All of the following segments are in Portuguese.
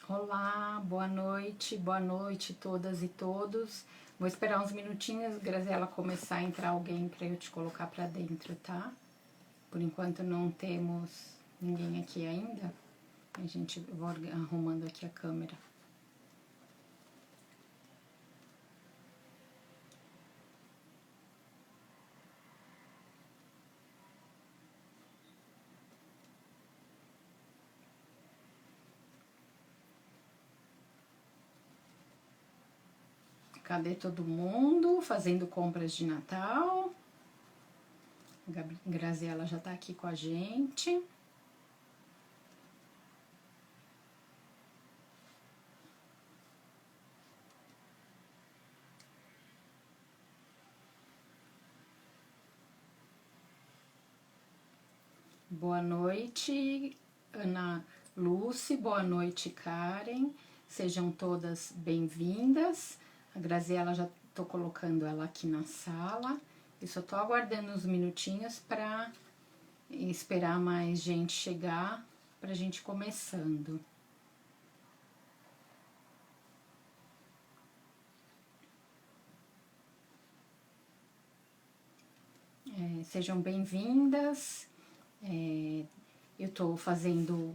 Olá, boa noite todas e todos. Vou esperar uns minutinhos, Graziela, começar a entrar alguém para eu te colocar para dentro, tá? Por enquanto não temos ninguém aqui ainda. A gente vai arrumando aqui a câmera. Cadê todo mundo fazendo compras de Natal? A Graziela já tá aqui com a gente. Boa noite, Ana Lúcia, boa noite, Karen. Sejam todas bem-vindas. A Graziela, já tô colocando ela aqui na sala. Eu só tô aguardando uns minutinhos para esperar mais gente chegar, pra gente começando. Sejam bem-vindas. Eu tô fazendo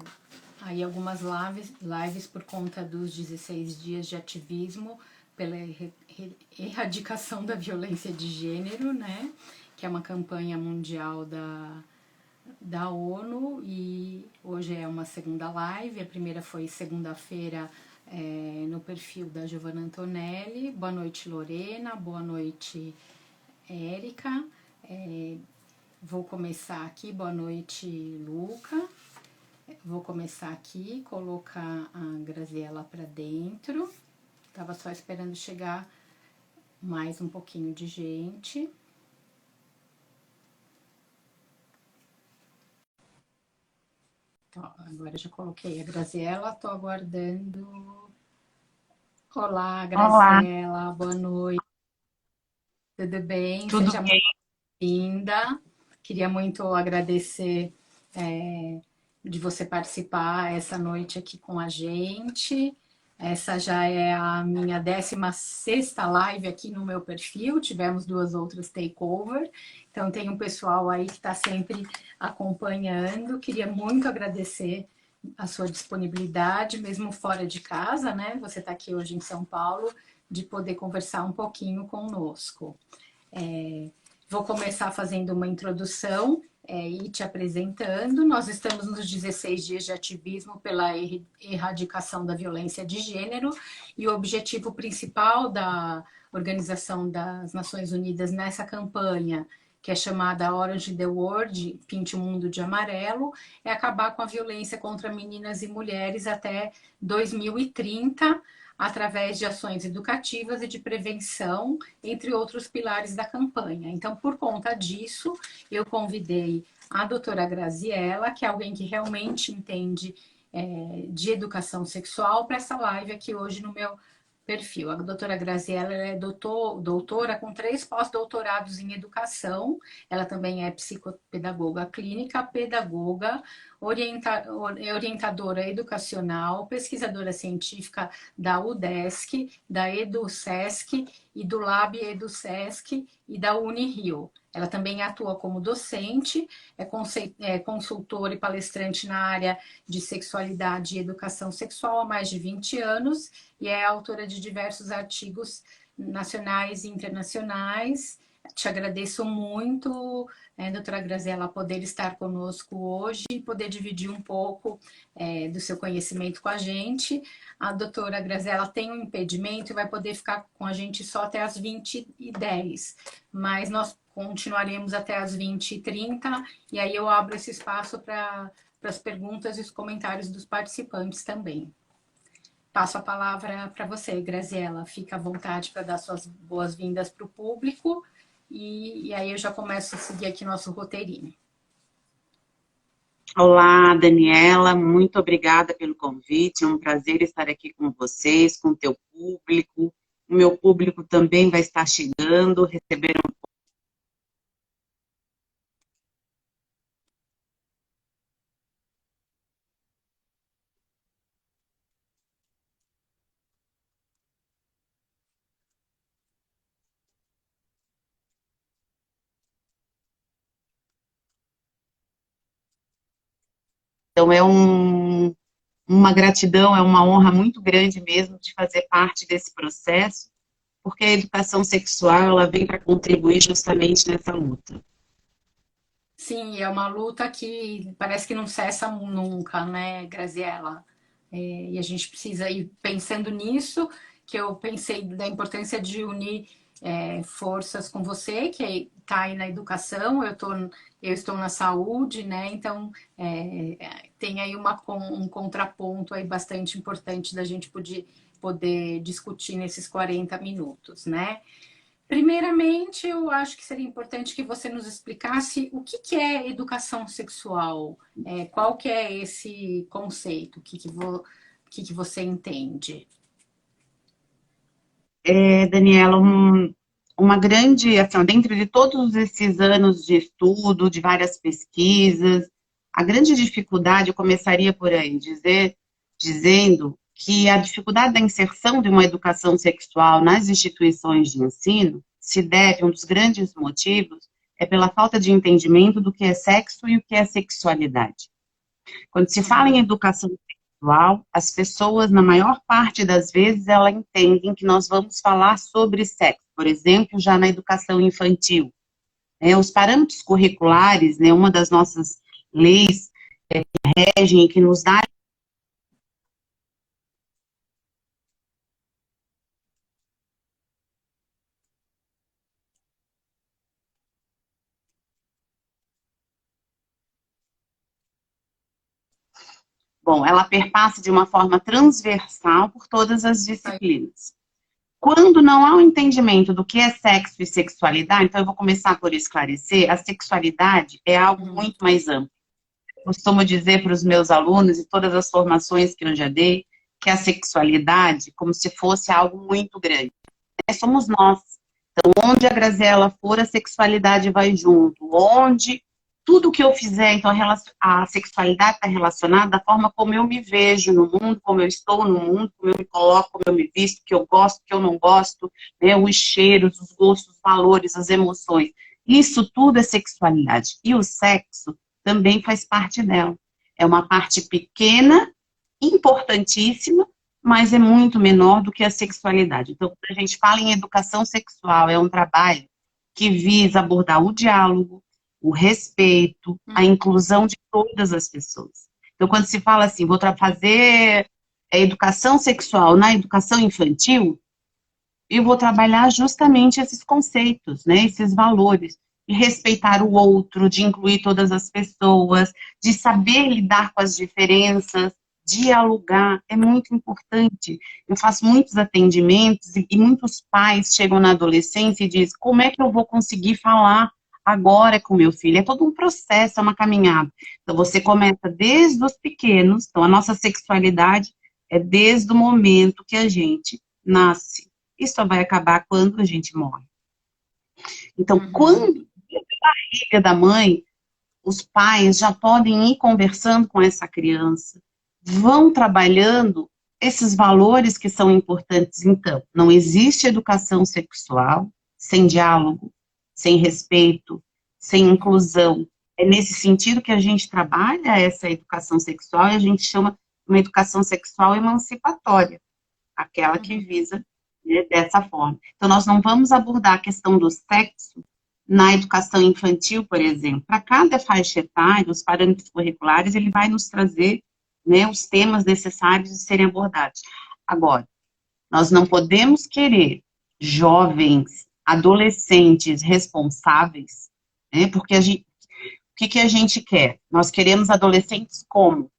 aí algumas lives por conta dos 16 dias de ativismo pela erradicação da violência de gênero, né? Que é uma campanha mundial da ONU, e hoje é uma segunda live. A primeira foi segunda-feira no perfil da Giovanna Antonelli. Boa noite, Lorena. Boa noite, Érica. Vou começar aqui. Boa noite, Luca. Vou começar aqui, colocar a Graziela para dentro. Tava só esperando chegar mais um pouquinho de gente. Ó, agora já coloquei a Graziela, tô aguardando. Olá, Olá, Graziela, boa noite, tudo bem? tudo Seja muito bem? bem-vinda. Queria muito agradecer de você participar essa noite aqui com a gente. Essa já é a minha 16ª live aqui no meu perfil. Tivemos duas outras takeover. Então tem um pessoal aí que está sempre acompanhando. Queria muito agradecer a sua disponibilidade, mesmo fora de casa, né? Você está aqui hoje em São Paulo, de poder conversar um pouquinho conosco. Vou começar fazendo uma introdução e te apresentando. Nós estamos nos 16 dias de ativismo pela erradicação da violência de gênero, e o objetivo principal da Organização das Nações Unidas nessa campanha, que é chamada Orange the World, Pinte o Mundo de Amarelo, é acabar com a violência contra meninas e mulheres até 2030, através de ações educativas e de prevenção, entre outros pilares da campanha. Então, por conta disso, eu convidei a doutora Graziella, que é alguém que realmente entende de educação sexual, para essa live aqui hoje no meu perfil. A doutora Graziella é doutora com 3 pós-doutorados em educação. Ela também é psicopedagoga clínica, pedagoga, orientadora educacional, pesquisadora científica da UDESC, da EduSesc e do Lab EduSesc e da Unirio. Ela também atua como docente, é consultora e palestrante na área de sexualidade e educação sexual há mais de 20 anos, e é autora de diversos artigos nacionais e internacionais. Te agradeço muito, doutora Graziella, poder estar conosco hoje e poder dividir um pouco do seu conhecimento com a gente. A doutora Graziella tem um impedimento e vai poder ficar com a gente só até as 20h10, mas nós continuaremos até as 20h30, e aí eu abro esse espaço para as perguntas e os comentários dos participantes também. Passo a palavra para você, Graziella. Fica à vontade para dar suas boas-vindas para o público, e aí eu já começo a seguir aqui nosso roteirinho. Olá, Daniela, muito obrigada pelo convite. É um prazer estar aqui com vocês, com o teu público. O meu público também vai estar chegando, receberam. Então uma gratidão, é uma honra muito grande mesmo de fazer parte desse processo, porque a educação sexual ela vem para contribuir justamente nessa luta. Sim, é uma luta que parece que não cessa nunca, né, Graziela? E a gente precisa ir pensando nisso, que eu pensei da importância de unir forças com você, que está aí na educação, eu estou na saúde, né? Então tem aí um contraponto aí bastante importante da gente poder discutir nesses 40 minutos, né? Primeiramente, eu acho que seria importante que você nos explicasse o que que é educação sexual, qual que é esse conceito, o que que você entende? Daniela, uma grande, assim, dentro de todos esses anos de estudo, de várias pesquisas, a grande dificuldade, eu começaria por aí, dizendo que a dificuldade da inserção de uma educação sexual nas instituições de ensino se deve, um dos grandes motivos, é pela falta de entendimento do que é sexo e o que é sexualidade. Quando se fala em Uhum. educação sexual, as pessoas, na maior parte das vezes, elas entendem que nós vamos falar sobre sexo, por exemplo, já na educação infantil. Os parâmetros curriculares, né, uma das nossas leis que regem e que nos dá. Bom, ela perpassa de uma forma transversal por todas as disciplinas. Quando não há um entendimento do que é sexo e sexualidade, então eu vou começar por esclarecer, a sexualidade é algo Uhum. muito mais amplo. Costumo dizer para os meus alunos e todas as formações que eu já dei, que a sexualidade, como se fosse algo muito grande, né? Somos nós. Então, onde a Graziela for, a sexualidade vai junto. Onde tudo que eu fizer, então a sexualidade está relacionada à forma como eu me vejo no mundo, como eu estou no mundo, como eu me coloco, como eu me visto, o que eu gosto, o que eu não gosto, né? Os cheiros, os gostos, os valores, as emoções. Isso tudo é sexualidade. E o sexo também faz parte dela. É uma parte pequena, importantíssima, mas é muito menor do que a sexualidade. Então, quando a gente fala em educação sexual, é um trabalho que visa abordar o diálogo, o respeito, a inclusão de todas as pessoas. Então, quando se fala assim, vou fazer educação sexual na educação infantil, eu vou trabalhar justamente esses conceitos, né, esses valores, de respeitar o outro, de incluir todas as pessoas, de saber lidar com as diferenças, dialogar, é muito importante. Eu faço muitos atendimentos e muitos pais chegam na adolescência e dizem, como é que eu vou conseguir falar agora com meu filho? É todo um processo, é uma caminhada. Então, você começa desde os pequenos, então a nossa sexualidade é desde o momento que a gente nasce. Isso só vai acabar quando a gente morre. Então, Uhum. quando a barriga da mãe, os pais já podem ir conversando com essa criança, vão trabalhando esses valores que são importantes. Então, não existe educação sexual sem diálogo, sem respeito, sem inclusão. É nesse sentido que a gente trabalha essa educação sexual e a gente chama uma educação sexual emancipatória, aquela que Uhum. visa, né, dessa forma. Então, nós não vamos abordar a questão do sexo na educação infantil, por exemplo. Para cada faixa etária, os parâmetros curriculares, ele vai nos trazer, né, os temas necessários de serem abordados. Agora, nós não podemos querer jovens, adolescentes responsáveis, né, porque o que a gente quer? Nós queremos adolescentes como?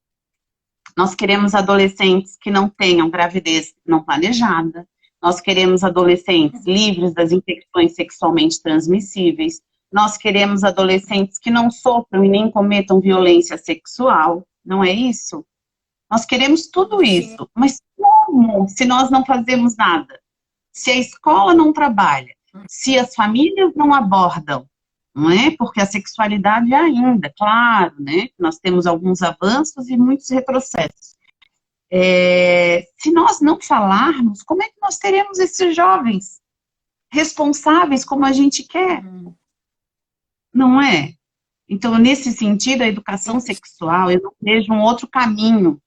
Nós queremos adolescentes que não tenham gravidez não planejada. Nós queremos adolescentes livres das infecções sexualmente transmissíveis. Nós queremos adolescentes que não sofram e nem cometam violência sexual. Não é isso? Nós queremos tudo Sim. isso. Mas como se nós não fazemos nada? Se a escola não trabalha, se as famílias não abordam, não é? Porque a sexualidade é ainda, claro, né? Nós temos alguns avanços e muitos retrocessos. Se nós não falarmos, como é que nós teremos esses jovens responsáveis como a gente quer? Uhum. Não é? Então, nesse sentido, a educação sexual, eu não vejo um outro caminho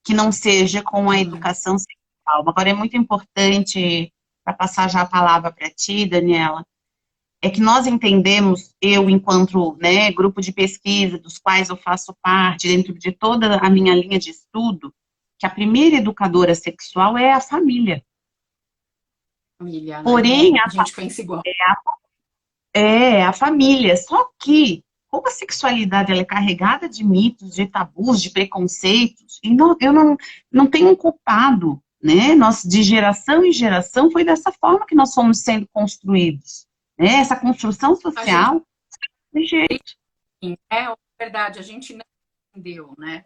que não seja com a Sim. educação sexual. Agora, é muito importante, para passar já a palavra para ti, Daniela, é que nós entendemos, eu enquanto, né, grupo de pesquisa, dos quais eu faço parte, dentro de toda a minha linha de estudo, que a primeira educadora sexual é a família. Família, né? Porém, A gente pensa igual. a família. Só que, como a sexualidade ela é carregada de mitos, de tabus, de preconceitos, e eu não tenho um culpado, né? Nós, de geração em geração, foi dessa forma que nós fomos sendo construídos. Né? Essa construção A gente, social, de jeito. é verdade, a gente não entendeu, né?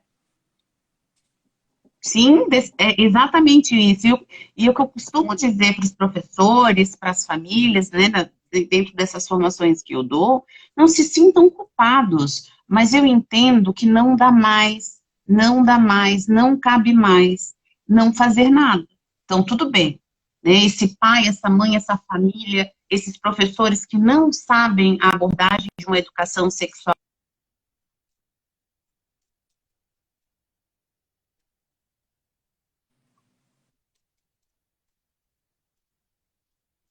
Sim, é exatamente isso. E o que eu costumo dizer para os professores, para as famílias, né, dentro dessas formações que eu dou, não se sintam culpados, mas eu entendo que não dá mais, não dá mais, não cabe mais não fazer nada. Então, tudo bem, né? Esse pai, essa mãe, essa família, esses professores que não sabem a abordagem de uma educação sexual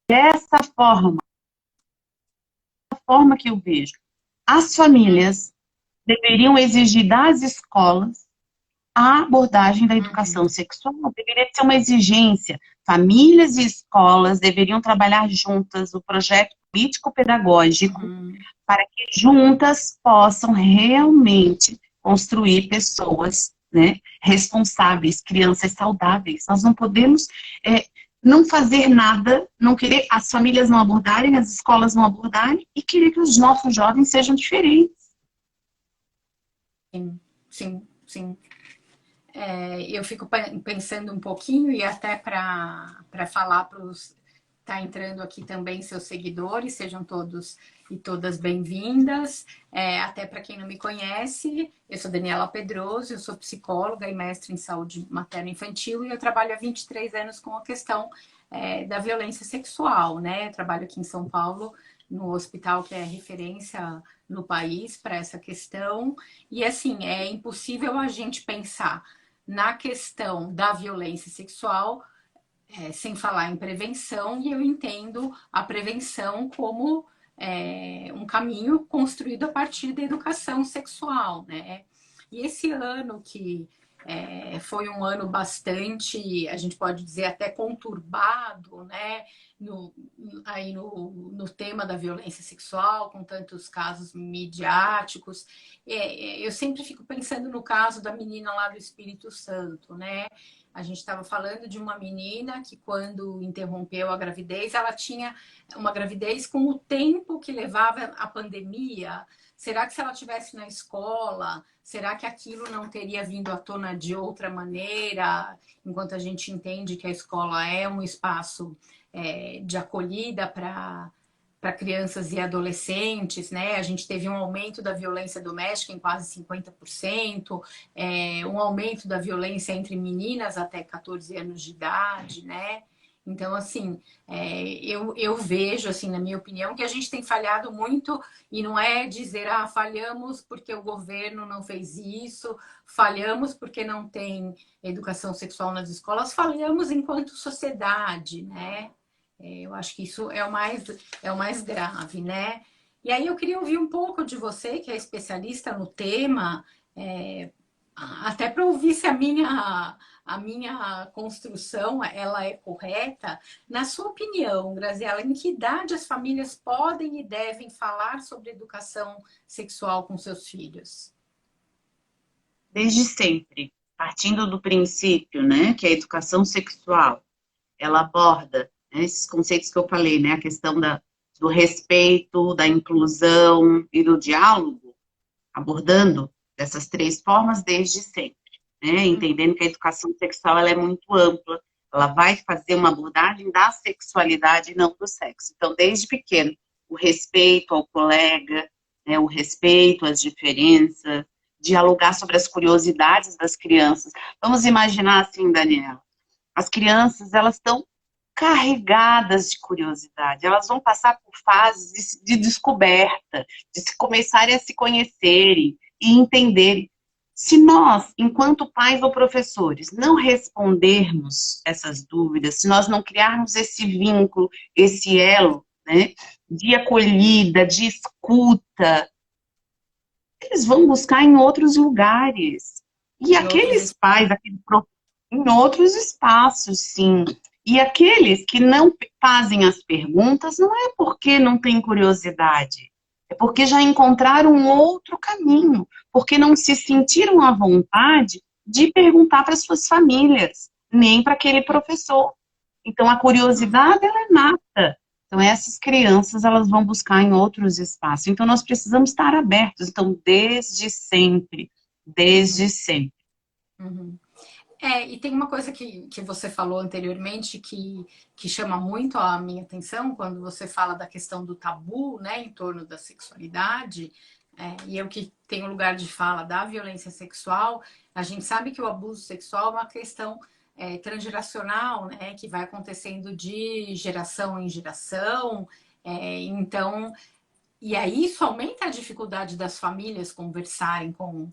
dessa forma que eu vejo. As famílias deveriam exigir das escolas a abordagem da Uhum, educação sexual. Deveria ser uma exigência. Famílias e escolas deveriam trabalhar juntas o projeto político-pedagógico uhum. para que juntas possam realmente construir pessoas, né, responsáveis, crianças saudáveis. Nós não podemos não fazer nada, não querer as famílias não abordarem, as escolas não abordarem e querer que os nossos jovens sejam diferentes. Sim, sim, sim. Eu fico pensando um pouquinho e até para falar para os. Está entrando aqui também seus seguidores, sejam todos e todas bem-vindas. Até para quem não me conhece, eu sou Daniela Pedroso, eu sou psicóloga e mestre em saúde materno-infantil e eu trabalho há 23 anos com a questão da violência sexual, né? Eu trabalho aqui em São Paulo, no hospital que é referência no país para essa questão. E assim, é impossível a gente pensar na questão da violência sexual, sem falar em prevenção, e eu entendo a prevenção como um caminho construído a partir da educação sexual, né? E esse ano que foi um ano bastante, a gente pode dizer até conturbado, né? No tema da violência sexual, com tantos casos midiáticos, eu sempre fico pensando no caso da menina lá do Espírito Santo, né? A gente estava falando de uma menina que, quando interrompeu a gravidez, ela tinha uma gravidez com o tempo que levava a pandemia. Será que, se ela tivesse na escola, será que aquilo não teria vindo à tona de outra maneira? Enquanto a gente entende que a escola é um espaço de acolhida para crianças e adolescentes, né? A gente teve um aumento da violência doméstica em quase 50%, um aumento da violência entre meninas até 14 anos de idade, né? Então, assim, eu vejo, assim, na minha opinião, que a gente tem falhado muito, e não é dizer, falhamos porque o governo não fez isso, falhamos porque não tem educação sexual nas escolas, falhamos enquanto sociedade, né? Eu acho que isso é o mais grave, né? E aí eu queria ouvir um pouco de você, que é especialista no tema, é, até para ouvir se a minha construção ela é correta. Na sua opinião, Graziela, em que idade as famílias podem e devem falar sobre educação sexual com seus filhos? Desde sempre, partindo do princípio, né, que a educação sexual, ela aborda, né, esses conceitos que eu falei, né, a questão do respeito, da inclusão e do diálogo, abordando dessas três formas desde sempre, né, entendendo que a educação sexual ela é muito ampla, ela vai fazer uma abordagem da sexualidade e não do sexo. Então, desde pequeno, o respeito ao colega, né, o respeito às diferenças, dialogar sobre as curiosidades das crianças. Vamos imaginar assim, Daniela, as crianças, elas estão carregadas de curiosidade, elas vão passar por fases de descoberta, de se começarem a se conhecerem e entenderem. Se nós, enquanto pais ou professores, não respondermos essas dúvidas, se nós não criarmos esse vínculo, esse elo, né, de acolhida, de escuta, eles vão buscar em outros lugares. E aqueles pais, em outros espaços, sim. E aqueles que não fazem as perguntas, não é porque não têm curiosidade, é porque já encontraram um outro caminho, porque não se sentiram à vontade de perguntar para as suas famílias, nem para aquele professor. Então, a curiosidade, ela é nata. Então, essas crianças, elas vão buscar em outros espaços. Então, nós precisamos estar abertos. Então, desde sempre, desde sempre. Uhum. E tem uma coisa que você falou anteriormente que chama muito a minha atenção quando você fala da questão do tabu, né, em torno da sexualidade, e eu que tenho lugar de fala da violência sexual, a gente sabe que o abuso sexual é uma questão transgeracional, né, que vai acontecendo de geração em geração, então, e aí isso aumenta a dificuldade das famílias conversarem com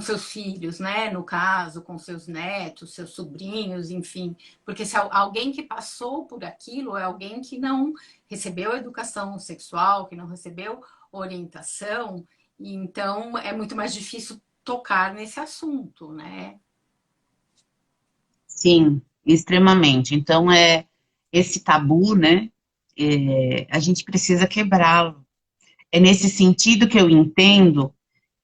seus filhos, né? No caso, com seus netos, seus sobrinhos, enfim. Porque se alguém que passou por aquilo é alguém que não recebeu educação sexual, que não recebeu orientação, então é muito mais difícil tocar nesse assunto, né? Sim, extremamente. Então, esse tabu, né? A gente precisa quebrá-lo. É nesse sentido que eu entendo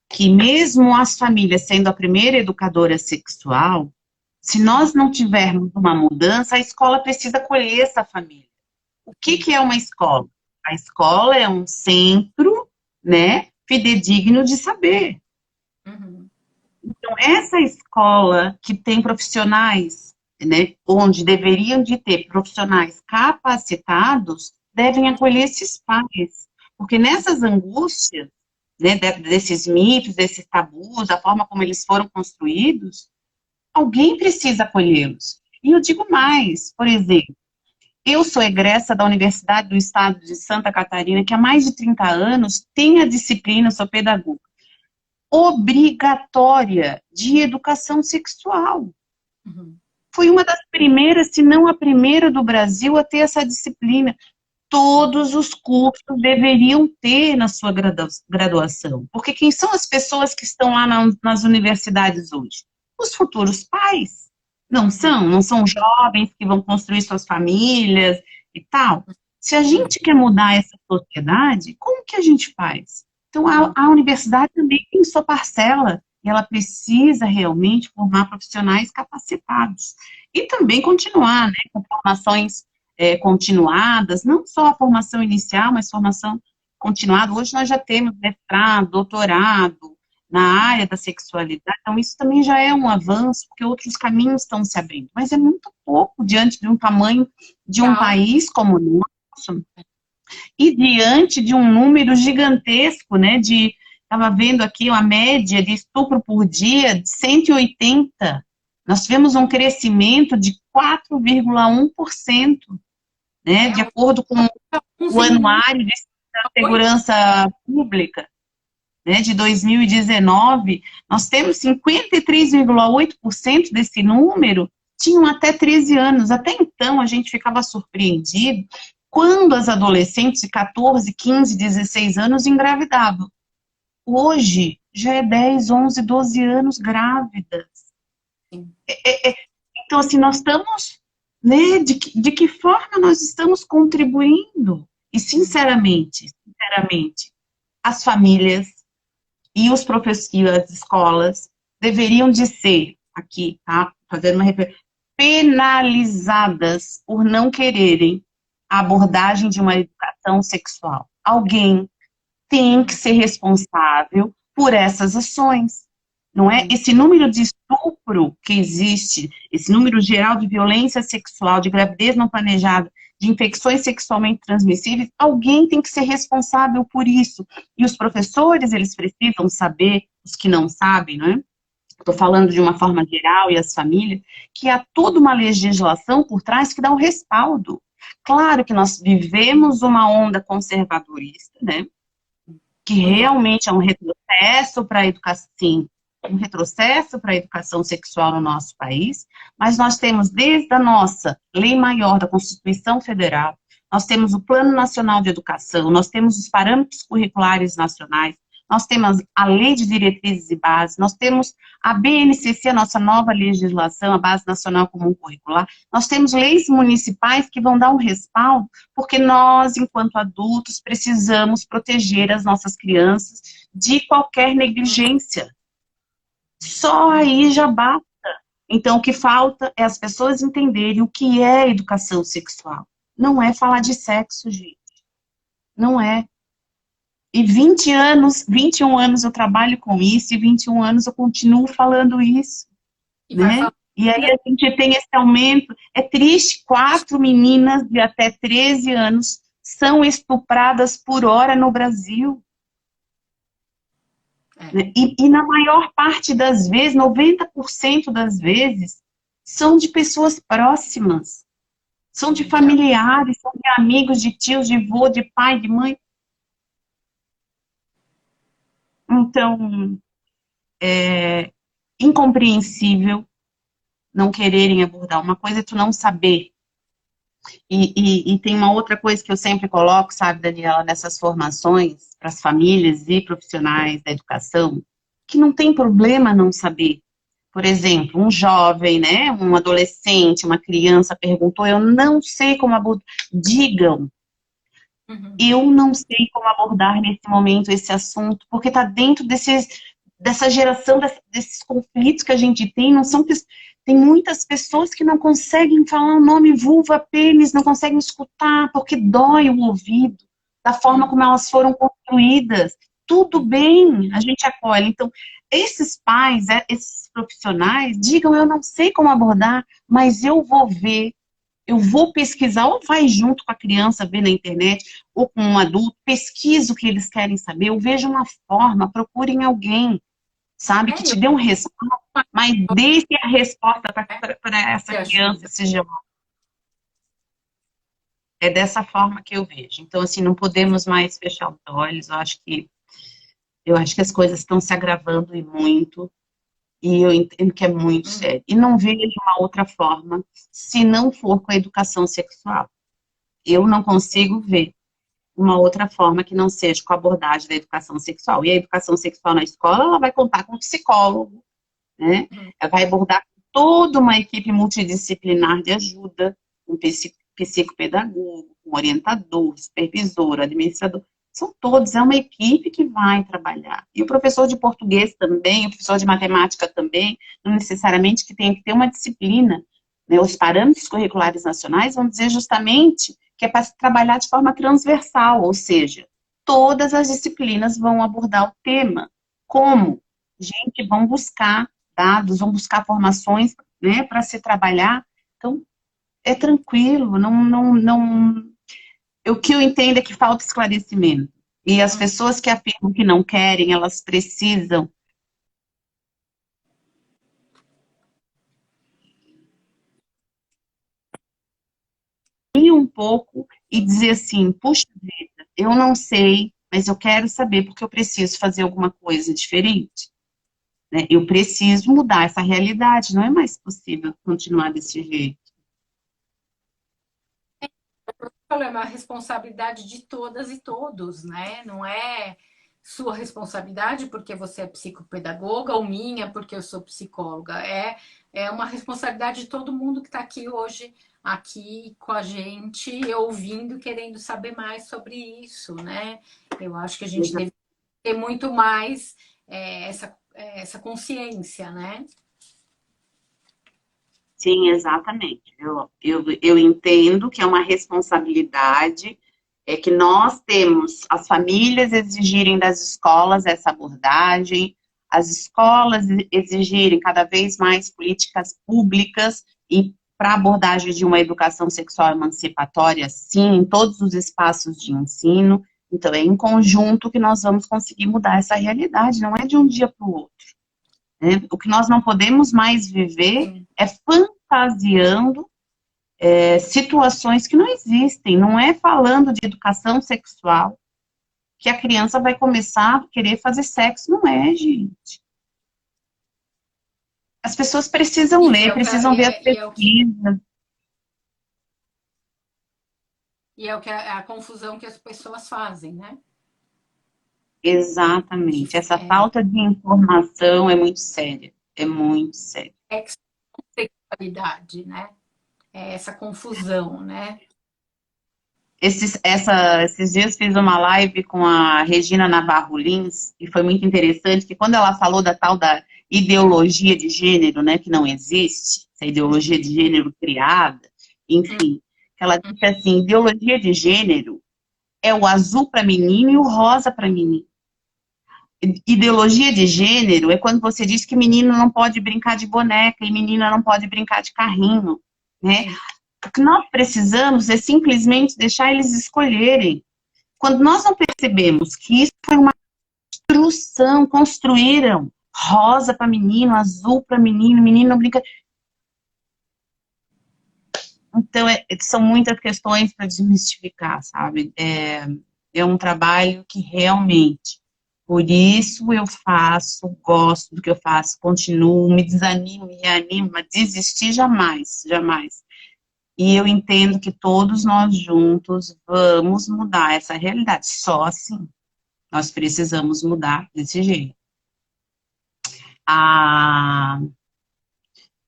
que mesmo as famílias sendo a primeira educadora sexual, se nós não tivermos uma mudança, a escola precisa acolher essa família. O que é uma escola? A escola é um centro, né, fidedigno de saber. Uhum. Então, essa escola que tem profissionais, né, onde deveriam de ter profissionais capacitados, devem acolher esses pais. Porque nessas angústias, né, desses mitos, desses tabus, da forma como eles foram construídos, alguém precisa acolhê-los. E eu digo mais, por exemplo, eu sou egressa da Universidade do Estado de Santa Catarina, que há mais de 30 anos tem a disciplina, sou pedagoga, obrigatória de educação sexual. Uhum. Foi uma das primeiras, se não a primeira do Brasil a ter essa disciplina. Todos os cursos deveriam ter na sua graduação. Porque quem são as pessoas que estão lá nas universidades hoje? Os futuros pais. Não são? Não são jovens que vão construir suas famílias e tal. Se a gente quer mudar essa sociedade, como que a gente faz? Então, a universidade também tem sua parcela. E ela precisa realmente formar profissionais capacitados. E também continuar, né, com formações continuadas, não só a formação inicial, mas formação continuada. Hoje nós já temos mestrado, doutorado na área da sexualidade, então isso também já é um avanço, porque outros caminhos estão se abrindo, mas é muito pouco diante de um tamanho de um país como o nosso, e diante de um número gigantesco, né, estava vendo aqui uma média de estupro por dia de 180, nós tivemos um crescimento de 4,1%. Né, de acordo com o Anuário de Segurança Pública, né, de 2019, nós temos 53,8% desse número tinham até 13 anos. Até então, a gente ficava surpreendido quando as adolescentes de 14, 15, 16 anos engravidavam. Hoje, já é 10, 11, 12 anos grávidas. Então, assim, nós estamos... Né? De que forma nós estamos contribuindo? E, sinceramente, as famílias e os professores e as escolas deveriam de ser, aqui, tá? Fazendo uma referência, penalizadas por não quererem a abordagem de uma educação sexual. Alguém tem que ser responsável por essas ações. Não é? Esse número de estupro que existe, esse número geral de violência sexual, de gravidez não planejada, de infecções sexualmente transmissíveis, alguém tem que ser responsável por isso. E os professores, eles precisam saber, os que não sabem, não é? estou falando de uma forma geral e as famílias, que há toda uma legislação por trás que dá um respaldo. Claro que nós vivemos uma onda conservadorista, né? Que realmente é um retrocesso para a educação, sim, um retrocesso para a educação sexual no nosso país, mas nós temos desde a nossa Lei Maior da Constituição Federal, nós temos o Plano Nacional de Educação, nós temos os parâmetros curriculares nacionais, nós temos a Lei de Diretrizes e Bases, nós temos a BNCC, a nossa nova legislação, a Base Nacional Comum Curricular, nós temos leis municipais que vão dar um respaldo, porque nós, enquanto adultos, precisamos proteger as nossas crianças de qualquer negligência. Só aí já basta. Então, o que falta é as pessoas entenderem o que é educação sexual. Não é falar de sexo, gente. Não é. E 20 anos, 21 anos eu trabalho com isso, e 21 anos eu continuo falando isso, né? E aí a gente tem esse aumento. É triste, 4 meninas de até 13 anos são estupradas por hora no Brasil. E na maior parte das vezes, 90% das vezes, são de pessoas próximas. São de familiares, são de amigos, de tios, de avô, de pai, de mãe. Então, é incompreensível não quererem abordar. Uma coisa é tu não saber. E tem uma outra coisa que eu sempre coloco, sabe, Daniela, nessas formações para as famílias e profissionais da educação, que não tem problema não saber. Por exemplo, um jovem, né, um adolescente, uma criança perguntou, eu não sei como abordar. Digam, eu não sei como abordar nesse momento esse assunto, porque está dentro dessa geração, desses conflitos que a gente tem, não são... Tem muitas pessoas que não conseguem falar o nome vulva, pênis, não conseguem escutar, porque dói o ouvido, da forma como elas foram construídas. Tudo bem, a gente acolhe. Então, esses pais, esses profissionais, digam, eu não sei como abordar, mas eu vou ver, eu vou pesquisar, ou vai junto com a criança, ver na internet, ou com um adulto, pesquisa o que eles querem saber, eu vejo uma forma, procurem alguém, sabe, que te dê um respaldo, mas deixe a resposta para essa criança, esse jovem. É dessa forma que eu vejo. Então, assim, não podemos mais fechar os olhos, eu acho que as coisas estão se agravando e muito, e eu entendo que é muito sério. E não vejo uma outra forma, se não for com a educação sexual. Eu não consigo ver uma outra forma que não seja com a abordagem da educação sexual. E a educação sexual na escola, ela vai contar com um psicólogo, né? Ela vai abordar toda uma equipe multidisciplinar de ajuda, um psicopedagogo, um orientador, supervisor, administrador. São todos, é uma equipe que vai trabalhar. E o professor de português também, o professor de matemática também, não necessariamente que tem que ter uma disciplina, né? Os parâmetros curriculares nacionais vão dizer justamente que é para trabalhar de forma transversal, ou seja, todas as disciplinas vão abordar o tema. Como? Gente, vão buscar dados, vão buscar formações, né, para se trabalhar. Então, é tranquilo, o que eu entendo é que falta esclarecimento. E as pessoas que afirmam que não querem, elas precisam ir um pouco e dizer assim, puxa vida, eu não sei, mas eu quero saber porque eu preciso fazer alguma coisa diferente. Né? Eu preciso mudar essa realidade, não é mais possível continuar desse jeito. É uma responsabilidade de todas e todos, né? Não é sua responsabilidade porque você é psicopedagoga ou minha porque eu sou psicóloga. É uma responsabilidade de todo mundo que está aqui hoje, aqui com a gente, ouvindo, querendo saber mais sobre isso, né? Eu acho que a gente deve ter muito mais essa consciência, né? Sim, exatamente. Eu entendo que é uma responsabilidade, que nós temos, as famílias exigirem das escolas essa abordagem, as escolas exigirem cada vez mais políticas públicas e para a abordagem de uma educação sexual emancipatória, sim, em todos os espaços de ensino. Então, é em conjunto que nós vamos conseguir mudar essa realidade, não é de um dia para o outro. né? O que nós não podemos mais viver sim. é fantasiando situações que não existem. Não é falando de educação sexual que a criança vai começar a querer fazer sexo. Não é, gente. As pessoas precisam E ler, é o que, precisam ver as e é o que, pesquisas. e é o que a confusão que as pessoas fazem, né? De, Exatamente. Essa falta de informação é muito séria. É muito séria. sexualidade, né? É essa confusão, né? Esses dias fiz uma live com a Regina Navarro Lins e foi muito interessante que quando ela falou da tal da ideologia de gênero, né, que não existe, essa ideologia de gênero criada, enfim, ela disse assim, ideologia de gênero é o azul para menino e o rosa para menino. Ideologia de gênero é quando você diz que menino não pode brincar de boneca e menina não pode brincar de carrinho, né? Sim. O que nós precisamos é simplesmente deixar eles escolherem. Quando nós não percebemos que isso foi uma construção, construíram rosa para menino, azul para menino, menino não brinca. Então, são muitas questões para desmistificar, sabe? É um trabalho que realmente, por isso eu faço, gosto do que eu faço, continuo, me desanimo, me reanimo, mas desistir jamais, jamais. E eu entendo que todos nós juntos vamos mudar essa realidade, só assim. Nós precisamos mudar desse jeito. A,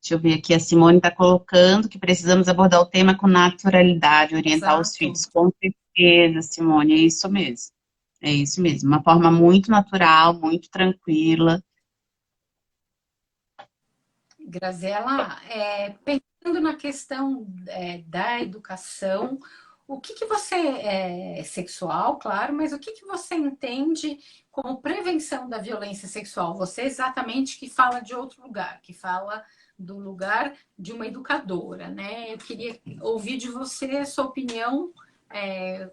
deixa eu ver aqui, a Simone está colocando que precisamos abordar o tema com naturalidade, orientar os Exato. filhos. Com certeza, Simone, é isso mesmo. É isso mesmo. Uma forma muito natural, muito tranquila. Graziela, pensando na questão da educação, o que você é sexual, claro, mas o que você entende como prevenção da violência sexual? Você exatamente que fala de outro lugar, que fala do lugar de uma educadora, né? Eu queria ouvir de você a sua opinião,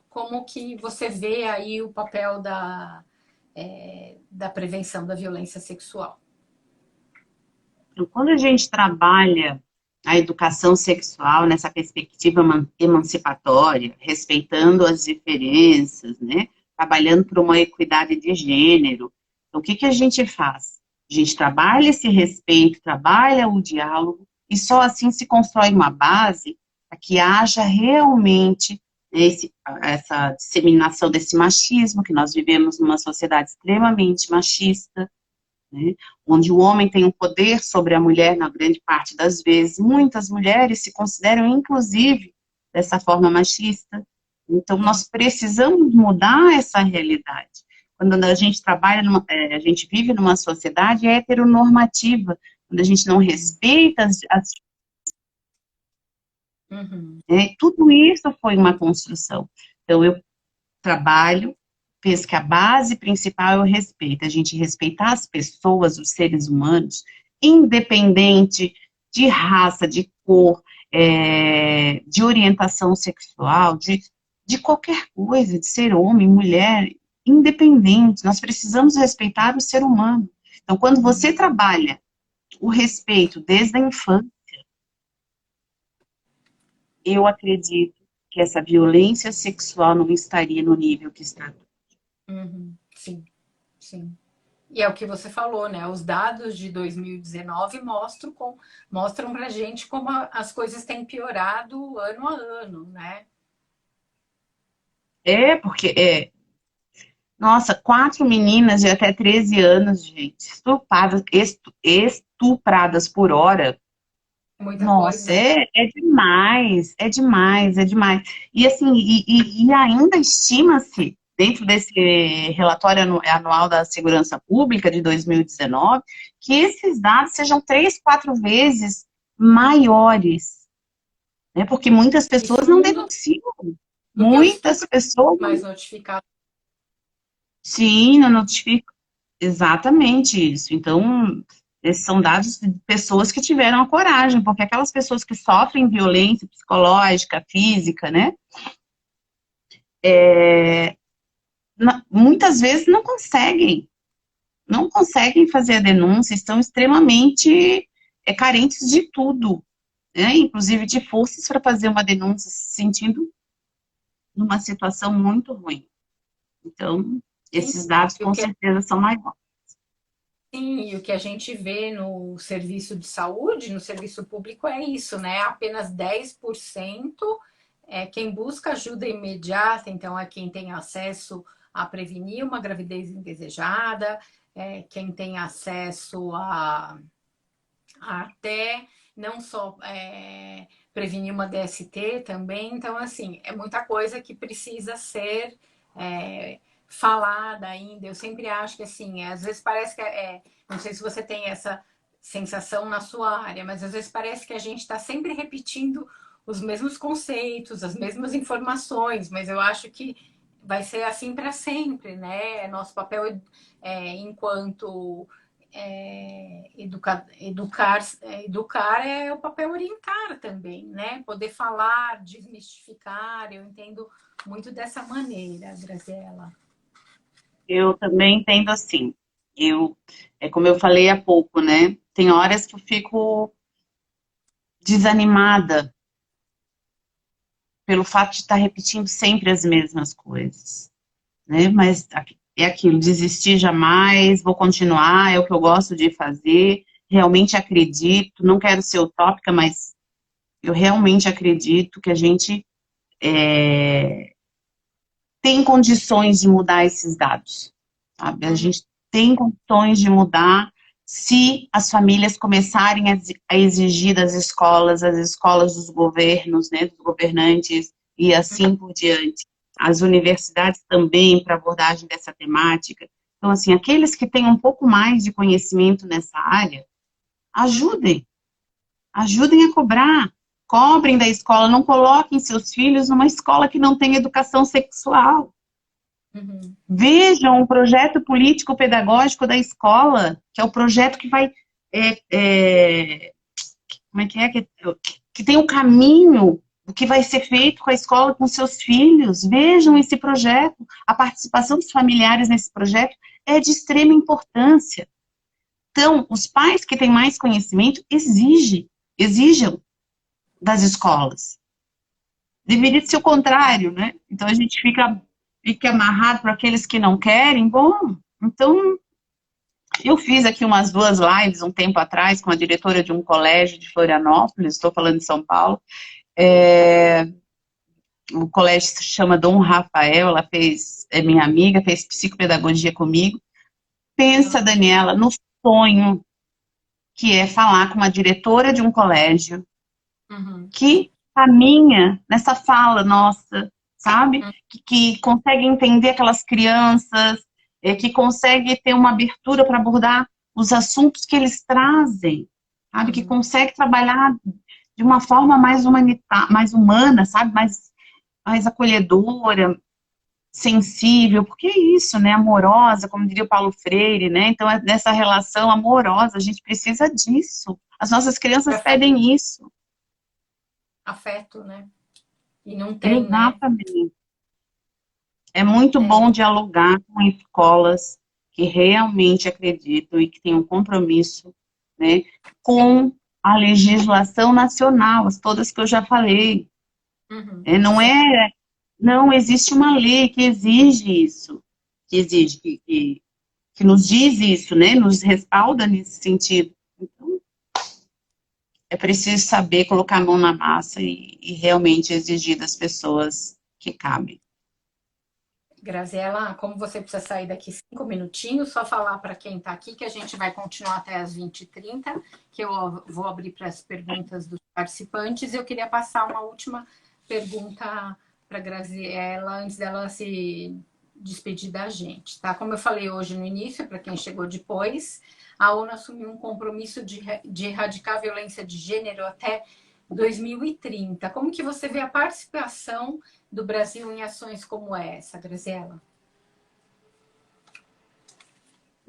como que você vê aí o papel da prevenção da violência sexual. Então, quando a gente trabalha a educação sexual nessa perspectiva emancipatória, respeitando as diferenças, né? Trabalhando por uma equidade de gênero, então, o que que a gente faz? A gente trabalha esse respeito, trabalha o diálogo, e só assim se constrói uma base para que haja realmente essa disseminação desse machismo, que nós vivemos numa sociedade extremamente machista, né, onde o homem tem um poder sobre a mulher na grande parte das vezes. Muitas mulheres se consideram, inclusive, dessa forma machista. Então, nós precisamos mudar essa realidade. Quando a gente trabalha, a gente vive numa sociedade heteronormativa, quando a gente não respeita Uhum. tudo isso foi uma construção. Então, eu trabalho, penso que a base principal é o respeito, a gente respeitar as pessoas, os seres humanos, independente de raça, de cor, de orientação sexual, de qualquer coisa, de ser homem, mulher, independente, nós precisamos respeitar o ser humano. Então, quando você trabalha o respeito desde a infância, eu acredito que essa violência sexual não estaria no nível que está. Uhum. Sim, sim. E é o que você falou, né? Os dados de 2019 mostram pra gente como as coisas têm piorado ano a ano, né? Porque nossa, 4 meninas de até 13 anos, gente, estupradas por hora. Muita Nossa, coisa. é demais, é demais, é demais. E assim, e ainda estima-se, dentro desse relatório anual da Segurança Pública de 2019, que esses dados sejam 3, 4 vezes maiores, né? Porque muitas pessoas Isso no não mundo, denunciam. porque o Muitas estupro pessoas, é mais notificado. sim, não notificam. Exatamente isso. Então, esses são dados de pessoas que tiveram a coragem, porque aquelas pessoas que sofrem violência psicológica, física, né, muitas vezes não conseguem. não conseguem fazer a denúncia, estão extremamente carentes de tudo, né? Inclusive de forças para fazer uma denúncia, se sentindo numa situação muito ruim. Então, Sim, esses dados e o com que, certeza são maiores. sim, e o que a gente vê no serviço de saúde, no serviço público, é isso, né? Apenas 10% é quem busca ajuda imediata, então é quem tem acesso a prevenir uma gravidez indesejada, é quem tem acesso a até não só prevenir uma DST também. Então, assim, é muita coisa que precisa ser falada ainda. Eu sempre acho que, assim, às vezes parece que não sei se você tem essa sensação na sua área, mas às vezes parece que a gente está sempre repetindo os mesmos conceitos, as mesmas informações, mas eu acho que vai ser assim para sempre, né? Nosso papel enquanto educar é o papel orientar também, né? Poder falar, desmistificar, eu entendo muito dessa maneira, Graziela. Eu também entendo assim. É como eu falei há pouco, né? Tem horas que eu fico desanimada pelo fato de estar repetindo sempre as mesmas coisas, né? Mas é aquilo, desistir jamais, vou continuar, é o que eu gosto de fazer, realmente acredito, não quero ser utópica, mas eu realmente acredito que a gente tem condições de mudar esses dados, sabe? A Uhum, gente tem condições de mudar se as famílias começarem a exigir das escolas, as escolas dos governos, né, dos governantes e assim por diante. As universidades também para abordagem dessa temática. Então, assim, aqueles que têm um pouco mais de conhecimento nessa área, ajudem, ajudem a cobrar, cobrem da escola, não coloquem seus filhos numa escola que não tem educação sexual. uhum, Vejam o projeto político-pedagógico da escola, que é o projeto que vai. Como é? Que tem o caminho do que vai ser feito com a escola, com seus filhos. Vejam esse projeto. A participação dos familiares nesse projeto é de extrema importância. Então, os pais que têm mais conhecimento exijam das escolas. Deveria ser o contrário, né? Então a gente fica amarrado para aqueles que não querem. Bom, então eu fiz aqui umas 2 lives um tempo atrás com a diretora de um colégio de Florianópolis, estou falando de São Paulo. O colégio se chama Dom Rafael, ela é minha amiga, fez psicopedagogia comigo. Pensa, Daniela, no sonho que é falar com uma diretora de um colégio uhum, que caminha nessa fala nossa, sabe? Que consegue entender aquelas crianças, que consegue ter uma abertura para abordar os assuntos que eles trazem, sabe? Que uhum. consegue trabalhar de uma forma mais humana, sabe? Mais acolhedora, sensível, porque é isso, né? Amorosa, como diria o Paulo Freire, né? Então, nessa relação amorosa, a gente precisa disso. As nossas crianças pedem isso. Afeto, né? E não tem, né? Exatamente. É muito É, bom dialogar com escolas que realmente acreditam e que têm um compromisso, né, com a legislação nacional, as todas que eu já falei. uhum, Não existe uma lei que exige isso, que exige, que nos diz isso, né, nos respalda nesse sentido. Então, é preciso saber colocar a mão na massa e realmente exigir das pessoas que cabem. Graziela, como você precisa sair daqui 5 minutinhos, só falar para quem está aqui que a gente vai continuar até as 20h30, que eu vou abrir para as perguntas dos participantes. Eu queria passar uma última pergunta para a Graziela, antes dela se despedir da gente. Tá? Como eu falei hoje no início, para quem chegou depois, a ONU assumiu um compromisso de erradicar a violência de gênero até 2030. Como que você vê a participação do Brasil em ações como essa, Graziela?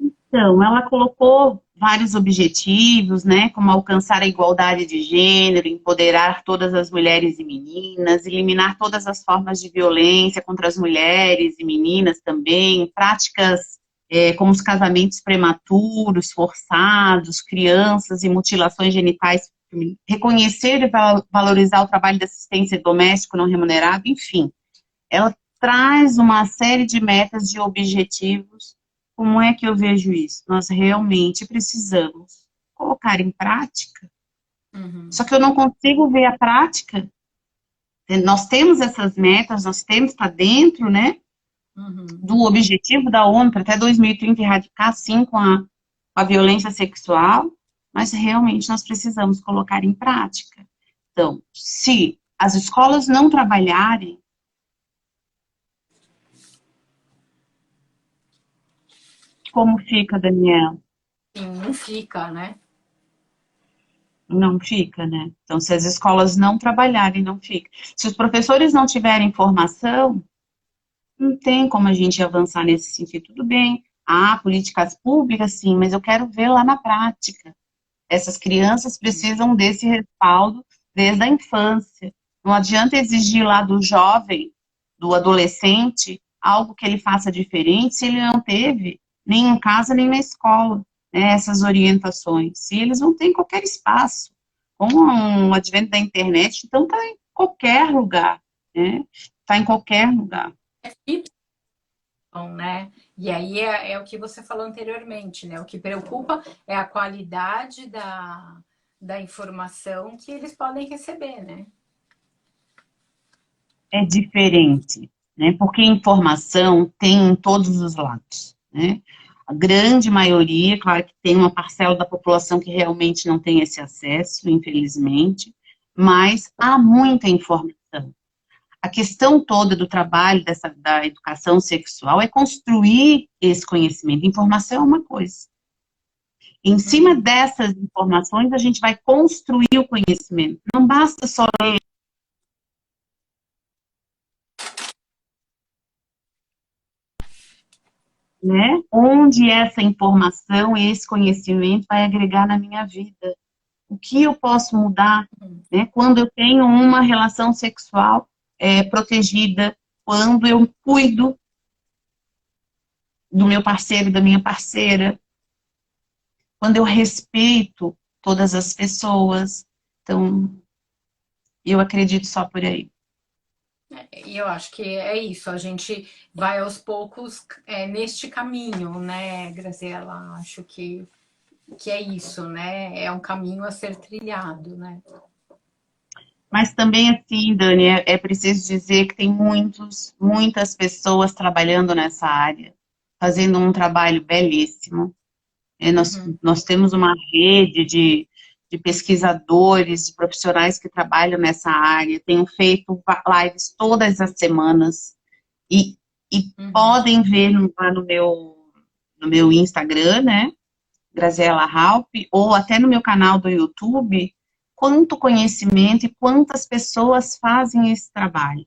Então, ela colocou vários objetivos, né, como alcançar a igualdade de gênero, empoderar todas as mulheres e meninas, eliminar todas as formas de violência contra as mulheres e meninas também, práticas como os casamentos prematuros, forçados, crianças e mutilações genitais, reconhecer e valorizar o trabalho de assistência doméstica não remunerado, enfim. Ela traz uma série de metas, de objetivos. Como é que eu vejo isso? Nós realmente precisamos colocar em prática. Só que eu não consigo ver a prática. Nós temos essas metas, nós temos, está dentro, né, do objetivo da ONU para até 2030 erradicar, sim, com a violência sexual, mas realmente nós precisamos colocar em prática. Então, se as escolas não trabalharem, como fica, Daniela? Sim, não fica, né? Não fica, né? Então, se as escolas não trabalharem, não fica. Se os professores não tiverem formação, não tem como a gente avançar nesse sentido. Tudo bem, há políticas públicas, sim, mas eu quero ver lá na prática. Essas crianças precisam desse respaldo desde a infância. Não adianta exigir lá do jovem, do adolescente, algo que ele faça diferente se ele não teve, nem em casa, nem na escola, né, essas orientações. Se eles não têm qualquer espaço. Com o advento da internet, então está em qualquer lugar, né? Está em qualquer lugar. Né? E aí é o que você falou anteriormente, né? O que preocupa é a qualidade da informação que eles podem receber, né? É diferente, né? Porque informação tem em todos os lados, né? A grande maioria, claro que tem uma parcela da população que realmente não tem esse acesso, infelizmente, mas há muita informação. A questão toda do trabalho da educação sexual é construir esse conhecimento. Informação é uma coisa. Em cima dessas informações, a gente vai construir o conhecimento. Não basta só ler. Né? Onde essa informação, esse conhecimento vai agregar na minha vida? O que eu posso mudar, né? Quando eu tenho uma relação sexual protegida, quando eu cuido do meu parceiro, da minha parceira, quando eu respeito todas as pessoas. Então, eu acredito só por aí. E eu acho que é isso, a gente vai aos poucos neste caminho, né, Graziela? Acho que é isso, né? É um caminho a ser trilhado, né? Mas também, assim, Dani, é preciso dizer que tem muitas pessoas trabalhando nessa área, fazendo um trabalho belíssimo. Nós temos uma rede de pesquisadores, de profissionais que trabalham nessa área, tenho feito lives todas as semanas, e podem ver lá no meu Instagram, né, Graziela Halp, ou até no meu canal do YouTube, quanto conhecimento e quantas pessoas fazem esse trabalho.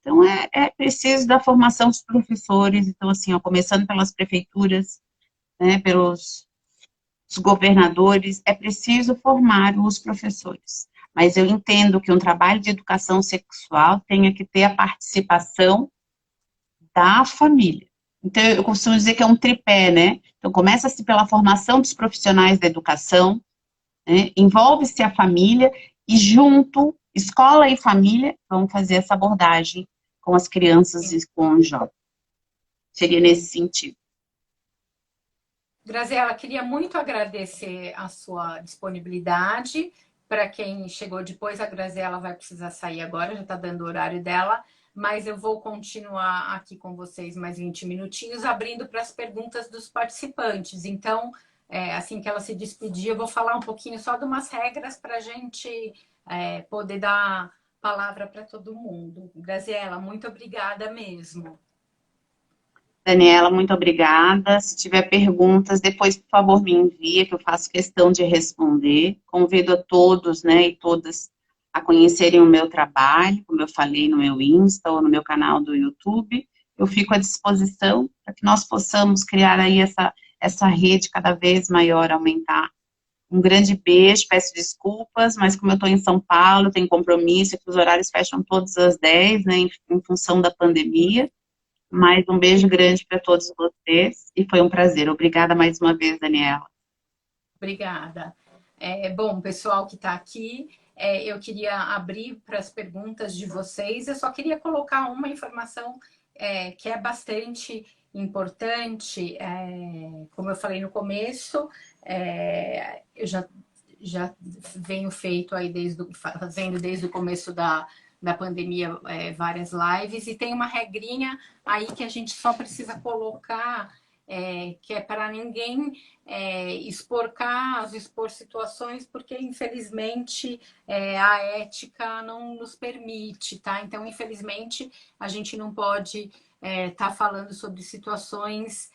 Então, é preciso da formação dos professores, então, assim, ó, começando pelas prefeituras, né, pelos governadores, é preciso formar os professores. Mas eu entendo que um trabalho de educação sexual tenha que ter a participação da família. Então, eu costumo dizer que é um tripé, né? Então, começa-se pela formação dos profissionais da educação, né? Envolve-se a família e junto, escola e família, vão fazer essa abordagem com as crianças e com os jovens. Seria nesse sentido. Graziela, queria muito agradecer a sua disponibilidade. Para quem chegou depois, a Graziela vai precisar sair agora, já está dando o horário dela, mas eu vou continuar aqui com vocês mais 20 minutinhos, abrindo para as perguntas dos participantes. Então, assim que ela se despedir, eu vou falar um pouquinho só de umas regras para a gente poder dar palavra para todo mundo. Graziela, muito obrigada mesmo. Daniela, muito obrigada. Se tiver perguntas, depois, por favor, me envia, que eu faço questão de responder. Convido a todos, né, e todas a conhecerem o meu trabalho, como eu falei no meu Insta ou no meu canal do YouTube. Eu fico à disposição para que nós possamos criar aí essa rede cada vez maior, aumentar. Um grande beijo, peço desculpas, mas como eu estou em São Paulo, tenho compromisso, que os horários fecham todos às 10, né, em função da pandemia. Mas um beijo grande para todos vocês e foi um prazer. Obrigada mais uma vez, Daniela. Obrigada. Bom, pessoal que está aqui, eu queria abrir para as perguntas de vocês. Eu só queria colocar uma informação que é bastante importante. Como eu falei no começo, eu já venho fazendo desde o começo da pandemia várias lives, e tem uma regrinha aí que a gente só precisa colocar, que é para ninguém expor casos, expor situações, porque infelizmente a ética não nos permite, tá? Então, infelizmente, a gente não pode estar falando sobre situações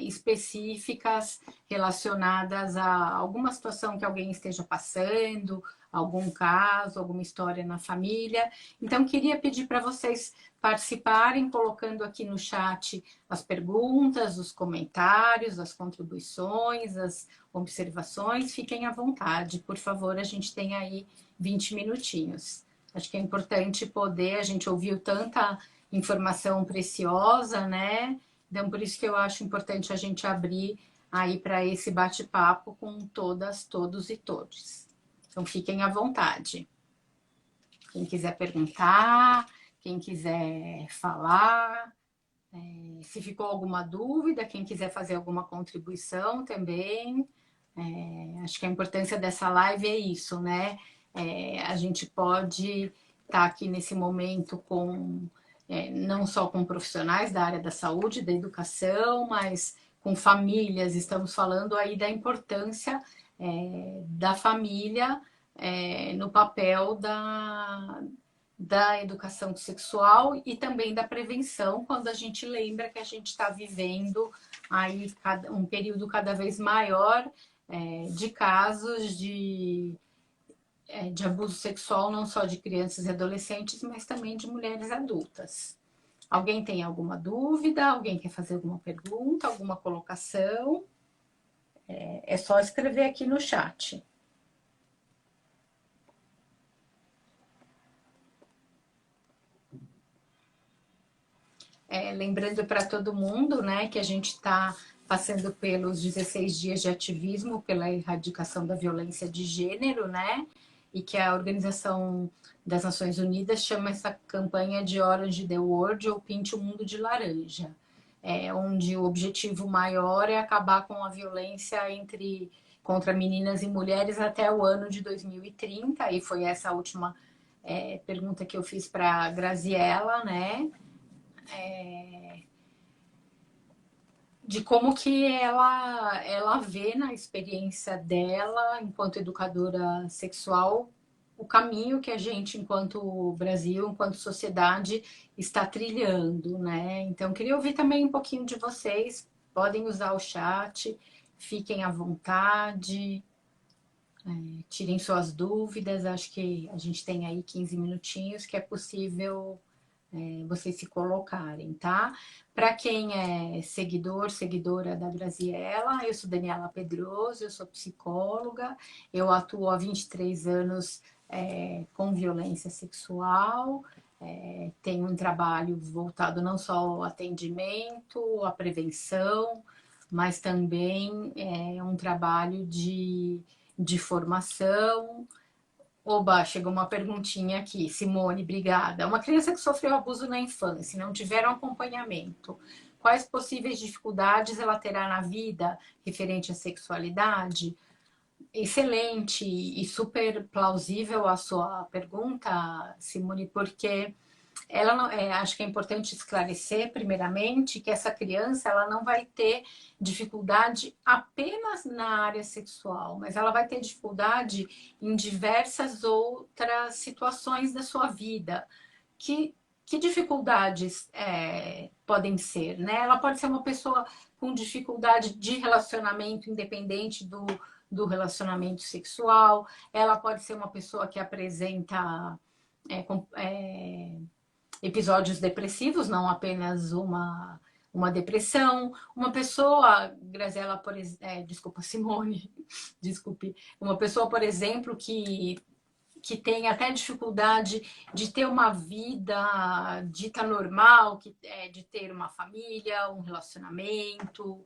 específicas relacionadas a alguma situação que alguém esteja passando, algum caso, alguma história na família. Então, queria pedir para vocês participarem, colocando aqui no chat as perguntas, os comentários, as contribuições, as observações. Fiquem à vontade, por favor, a gente tem aí 20 minutinhos. Acho que é importante poder, a gente ouviu tanta informação preciosa, né? Então, por isso que eu acho importante a gente abrir aí para esse bate-papo com todas, todos e todes. Então, fiquem à vontade. Quem quiser perguntar, quem quiser falar, se ficou alguma dúvida, quem quiser fazer alguma contribuição também. Acho que a importância dessa live é isso, né? A gente pode estar aqui nesse momento com não só com profissionais da área da saúde, da educação, mas com famílias. Estamos falando aí da importância da família no papel da educação sexual e também da prevenção, quando a gente lembra que a gente está vivendo aí um período cada vez maior de casos de abuso sexual, não só de crianças e adolescentes, mas também de mulheres adultas. Alguém tem alguma dúvida? Alguém quer fazer alguma pergunta, alguma colocação? É só escrever aqui no chat. Lembrando para todo mundo, né, que a gente está passando pelos 16 dias de ativismo pela erradicação da violência de gênero, né? E que a Organização das Nações Unidas chama essa campanha de Orange the World, ou Pinte o Mundo de Laranja, onde o objetivo maior é acabar com a violência contra meninas e mulheres até o ano de 2030, e foi essa última pergunta que eu fiz para a Graziella, né? De como que ela vê na experiência dela, enquanto educadora sexual, o caminho que a gente, enquanto Brasil, enquanto sociedade, está trilhando, né? Então, queria ouvir também um pouquinho de vocês. Podem usar o chat, fiquem à vontade, tirem suas dúvidas. Acho que a gente tem aí 15 minutinhos que é possível vocês se colocarem, tá? Para quem é seguidor, seguidora da Graziella, eu sou Daniela Pedroso, eu sou psicóloga, eu atuo há 23 anos com violência sexual, tenho um trabalho voltado não só ao atendimento, à prevenção, mas também um trabalho de formação. Oba, chegou uma perguntinha aqui. Simone, obrigada. Uma criança que sofreu abuso na infância e não tiveram acompanhamento, quais possíveis dificuldades ela terá na vida referente à sexualidade? Excelente e super plausível a sua pergunta, Simone, porque ela não, acho que é importante esclarecer, primeiramente, que essa criança ela não vai ter dificuldade apenas na área sexual, mas ela vai ter dificuldade em diversas outras situações da sua vida. Que dificuldades podem ser, né? Ela pode ser uma pessoa com dificuldade de relacionamento independente do relacionamento sexual, ela pode ser uma pessoa que apresenta episódios depressivos, não apenas uma depressão. Uma pessoa, Graziella, desculpa, Simone, desculpe. Uma pessoa, por exemplo, que que tem até dificuldade de ter uma vida dita normal, de ter uma família, um relacionamento,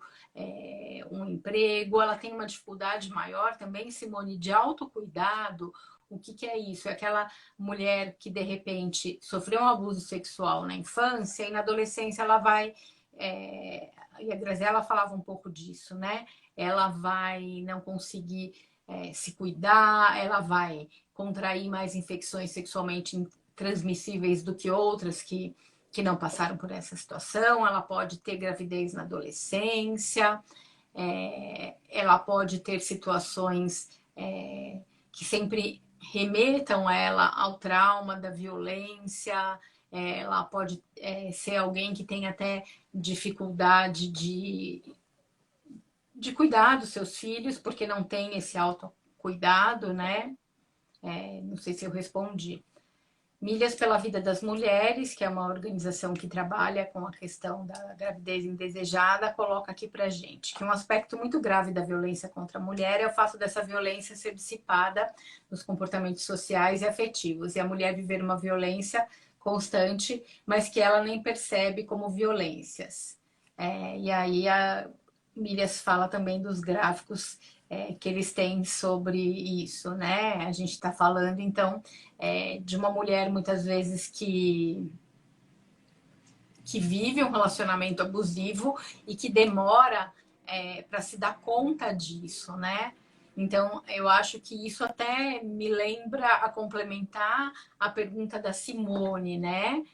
um emprego, ela tem uma dificuldade maior também, Simone, de autocuidado. O que é isso? É aquela mulher que, de repente, sofreu um abuso sexual na infância e na adolescência ela vai... e a Graziella falava um pouco disso, né? Ela vai não conseguir se cuidar, ela vai contrair mais infecções sexualmente transmissíveis do que outras que não passaram por essa situação, ela pode ter gravidez na adolescência, ela pode ter situações que sempre remetam ela ao trauma da violência, ela pode ser alguém que tem até dificuldade de cuidar dos seus filhos, porque não tem esse autocuidado, né? Não sei se eu respondi. Milhas pela Vida das Mulheres, que é uma organização que trabalha com a questão da gravidez indesejada, coloca aqui pra gente que um aspecto muito grave da violência contra a mulher é o fato dessa violência ser dissipada nos comportamentos sociais e afetivos, e a mulher viver uma violência constante, mas que ela nem percebe como violências. E aí a Milhas fala também dos gráficos que eles têm sobre isso, né? A gente está falando, então, de uma mulher, muitas vezes, que vive um relacionamento abusivo e que demora para se dar conta disso, né? Então, eu acho que isso até me lembra a complementar a pergunta da Simone, né?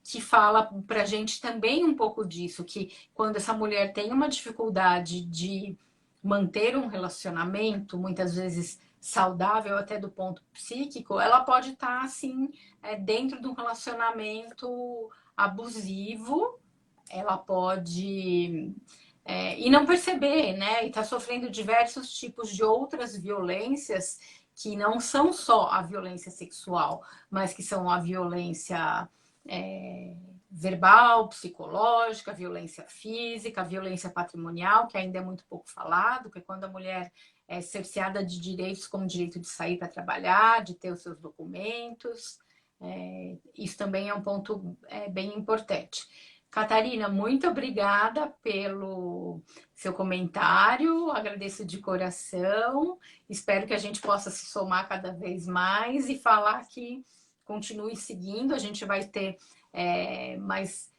Que fala para a gente também um pouco disso, que quando essa mulher tem uma dificuldade de manter um relacionamento, muitas vezes saudável até do ponto psíquico, ela pode estar assim dentro de um relacionamento abusivo, ela pode e não perceber, né? E está sofrendo diversos tipos de outras violências que não são só a violência sexual, mas que são a violência verbal, psicológica, violência física, violência patrimonial, que ainda é muito pouco falado, que é quando a mulher é cerceada de direitos, como o direito de sair para trabalhar, de ter os seus documentos. Isso também é um ponto bem importante. Catarina, muito obrigada pelo seu comentário, agradeço de coração, espero que a gente possa se somar cada vez mais e falar que continue seguindo, a gente vai ter mais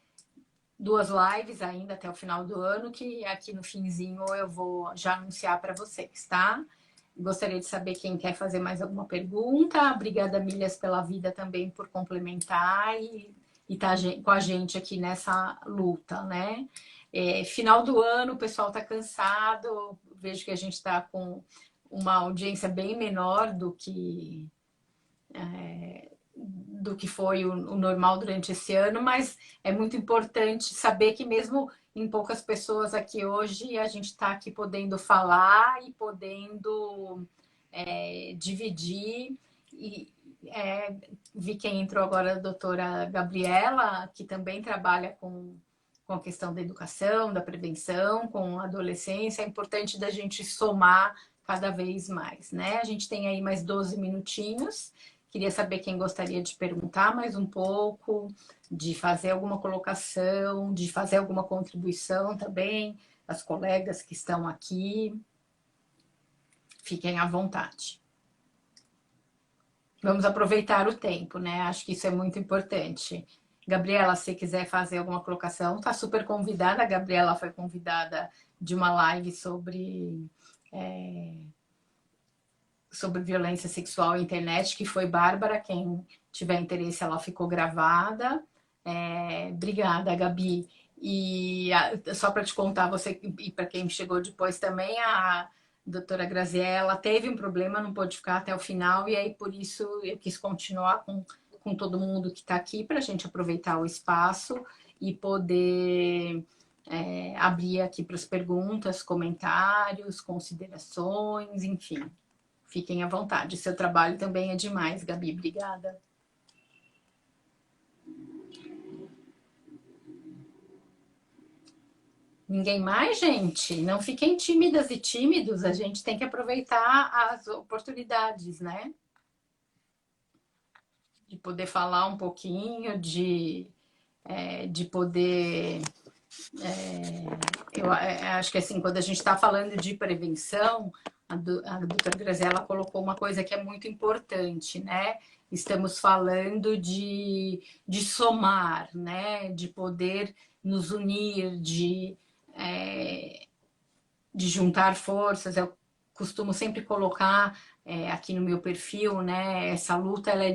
2 lives ainda até o final do ano, que aqui no finzinho eu vou já anunciar para vocês, tá? Gostaria de saber quem quer fazer mais alguma pergunta. Obrigada, Milhas pela Vida, também por complementar e estar com a gente aqui nessa luta, né? Final do ano, o pessoal está cansado, vejo que a gente está com uma audiência bem menor do que foi o normal durante esse ano, mas é muito importante saber que mesmo em poucas pessoas aqui hoje, a gente está aqui podendo falar e podendo dividir. E vi quem entrou agora, a doutora Gabriela, que também trabalha com a questão da educação, da prevenção, com a adolescência. É importante da gente somar cada vez mais, né? A gente tem aí mais 12 minutinhos. Queria saber quem gostaria de perguntar mais um pouco, de fazer alguma colocação, de fazer alguma contribuição também, as colegas que estão aqui. Fiquem à vontade. Vamos aproveitar o tempo, né? Acho que isso é muito importante. Gabriela, se quiser fazer alguma colocação, está super convidada. A Gabriela foi convidada de uma live sobre violência sexual na internet, que foi Bárbara. Quem tiver interesse, ela ficou gravada. Obrigada, Gabi. E só para te contar, você e para quem chegou depois também, a doutora Graziella teve um problema, não pôde ficar até o final, e aí por isso eu quis continuar com todo mundo que está aqui, para a gente aproveitar o espaço e poder abrir aqui para as perguntas, comentários, considerações, enfim. Fiquem à vontade. Seu trabalho também é demais, Gabi. Obrigada. Ninguém mais, gente? Não fiquem tímidas e tímidos. A gente tem que aproveitar as oportunidades, né? de poder falar um pouquinho, de poder... eu acho que assim, quando a gente está falando de prevenção, a doutora Graziella colocou uma coisa que é muito importante, né? Estamos falando de somar, né? De poder nos unir, de juntar forças. Eu costumo sempre colocar aqui no meu perfil, né? Essa luta ela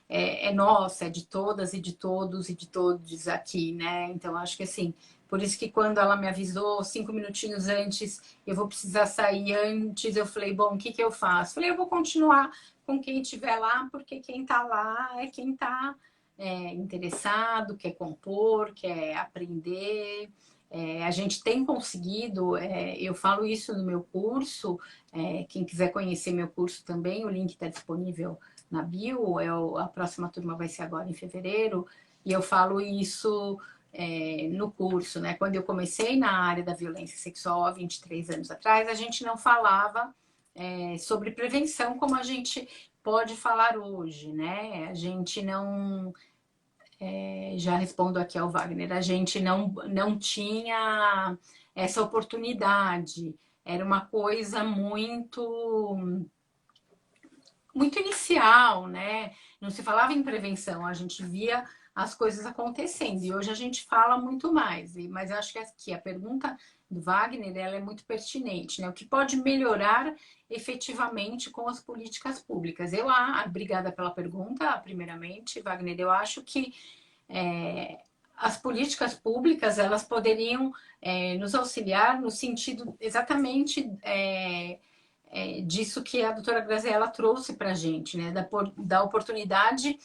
é nossa, é de todas e de todos e de todos aqui, né? Então acho que assim, por isso que quando ela me avisou 5 minutinhos antes, eu vou precisar sair antes, eu falei, bom, o que eu faço? Falei, eu vou continuar com quem estiver lá, porque quem está lá é quem está interessado, quer compor, quer aprender. A gente tem conseguido, eu falo isso no meu curso, quem quiser conhecer meu curso também, o link está disponível na bio, a próxima turma vai ser agora em fevereiro, e eu falo isso no curso, né? Quando eu comecei na área da violência sexual há 23 anos atrás, a gente não falava sobre prevenção como a gente pode falar hoje, né? A gente não... já respondo aqui ao Wagner, a gente não tinha essa oportunidade, era uma coisa muito inicial, né? Não se falava em prevenção, a gente via as coisas acontecendo, e hoje a gente fala muito mais, mas eu acho que aqui a pergunta do Wagner ela é muito pertinente, né? O que pode melhorar efetivamente com as políticas públicas? Obrigada pela pergunta, primeiramente, Wagner, eu acho que as políticas públicas elas poderiam nos auxiliar no sentido exatamente disso que a doutora Graziella trouxe para a gente, né? Da oportunidade